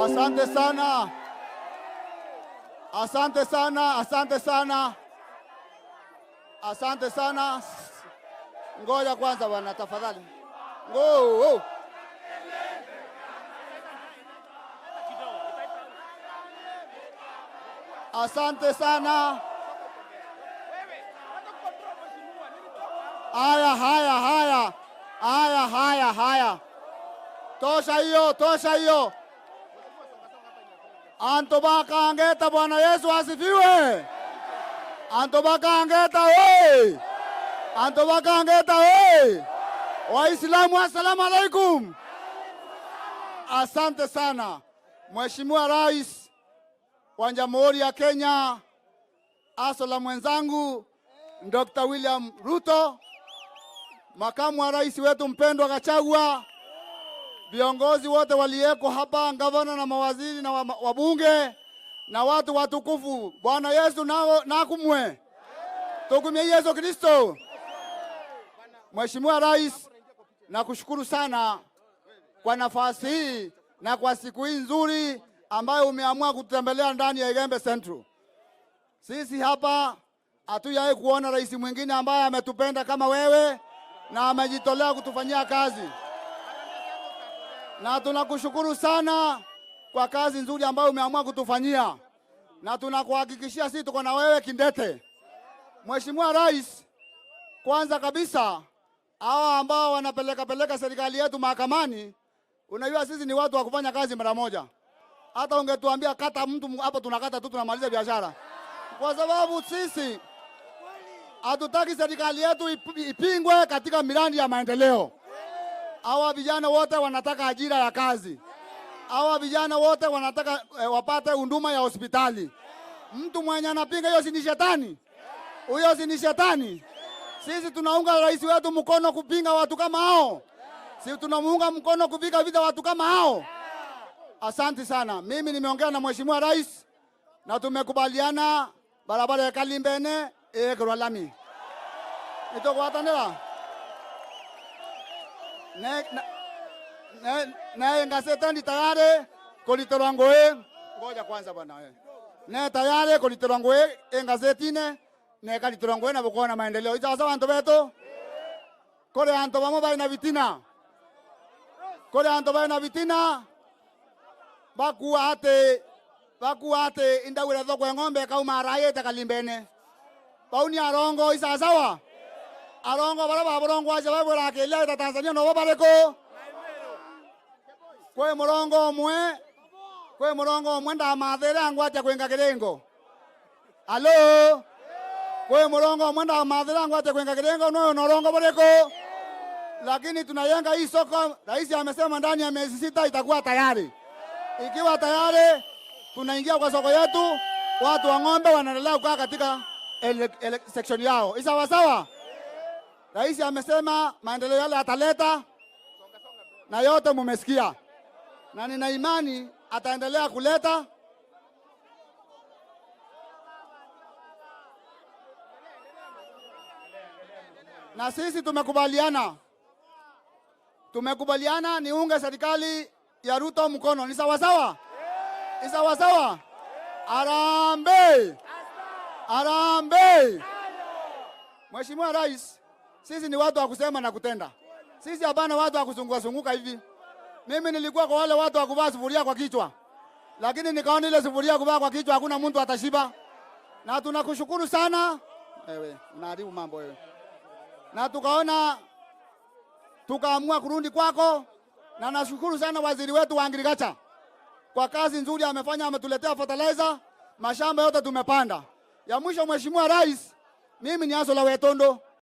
Asante sana. Asante sana, asante sana. Asante sana. Ngoja kwanza bwana tafadhali. Ngo. Asante sana. Haya. Tosha hiyo. Antobaka Angeta, Bwana Yesu asifiwe. Antobaka Angeta we. Antobaka Angeta we. Waislamu assalamu alaikum. Asante sana. Mheshimiwa Rais wa Jamhuri ya Kenya, asola mwenzangu Dr. William Ruto, makamu wa rais wetu mpendwa Gachagua, viongozi wote walieko hapa, gavana na mawaziri na wabunge na watu watukufu. Bwana Yesu na kumwe. Tukumie Yesu Kristo. Mheshimiwa Rais, nakushukuru sana kwa nafasi hii na kwa siku hii nzuri ambayo umeamua kutembelea ndani ya Igembe Central. Sisi hapa hatujawahi kuona rais mwingine ambaye ametupenda kama wewe na amejitolea kutufanyia kazi. Na tunakushukuru sana kwa kazi nzuri ambayo umeamua kutufanyia. Na tunakuhakikishia sisi tuko na wewe kindete. Mheshimiwa Rais, kwanza kabisa hawa ambao wanapeleka serikali yetu mahakamani, unajua sisi ni watu wa kufanya kazi mara moja. Hata ungetuambia kata mtu hapo tunakata tu tunamaliza biashara. Kwa sababu sisi hatutaki serikali yetu ipingwe katika miradi ya maendeleo. Hawa vijana wote wanataka ajira ya kazi. Hawa vijana wote wanataka wapate huduma ya hospitali. Mtu mwenye anapinga hiyo si ni shetani? Huyo si ni shetani? Sisi tunaunga rais wetu mkono kupinga watu kama hao. Sisi tunamuunga mkono kupiga vita watu kama hao. Asante sana. Mimi nimeongea na Mheshimiwa Rais na tumekubaliana barabara ya Kalimbene kwa lami. Ito kwa tanela. Na ngaseta ni tayari kolitorangoe. Ngoja kwanza bwana wewe. Na tayari kolitorangoe ngazetine na kalitorangoe na bukona maendeleo. Ita sawa anto beto. Kore anto vamo bai na vitina. Kore anto bai na vitina. Bakuate indawira thoko ng'ombe kauma raye ta Kalimbene. Bauni arongo isa sawa. Arongo bara baborongo aje babura kele ta Tanzania no babareko. Kwe murongo mwe nda mathere angwate kwenga kirengo. Halo. Kwe murongo mwe nda mathere angwate kwenga kirengo no norongo bareko. Lakini tunayenga hii soko, rais amesema ndani ya miezi 6 itakuwa tayari. Ikiwa tayari tunaingia kwa soko yetu, watu wa ng'ombe wanaendelea kukaa katika section yao. Isawa sawa? Rais amesema maendeleo yale ataleta na yote mumesikia. Na nina imani ataendelea kuleta. Na sisi tumekubaliana niunge serikali ya Ruto mkono. Ni sawa sawa? Ni sawa sawa? Arambe. Mheshimiwa Rais, sisi ni watu wa kusema na kutenda. Sisi hapana watu wa kuzunguka hivi. Mimi nilikuwa kwa wale watu wa kuvaa sufuria kwa kichwa. Lakini nikaona ile sufuria kuvaa kwa kichwa hakuna mtu atashiba. Na tunakushukuru sana. Wewe, unaharibu mambo wewe. Na tukaamua kurudi kwako. Na nashukuru sana waziri wetu wa agriculture kwa kazi nzuri amefanya, ametuletea fertilizer, mashamba yote tumepanda. Ya mwisho Mheshimiwa Rais, mimi ni asola wetondo.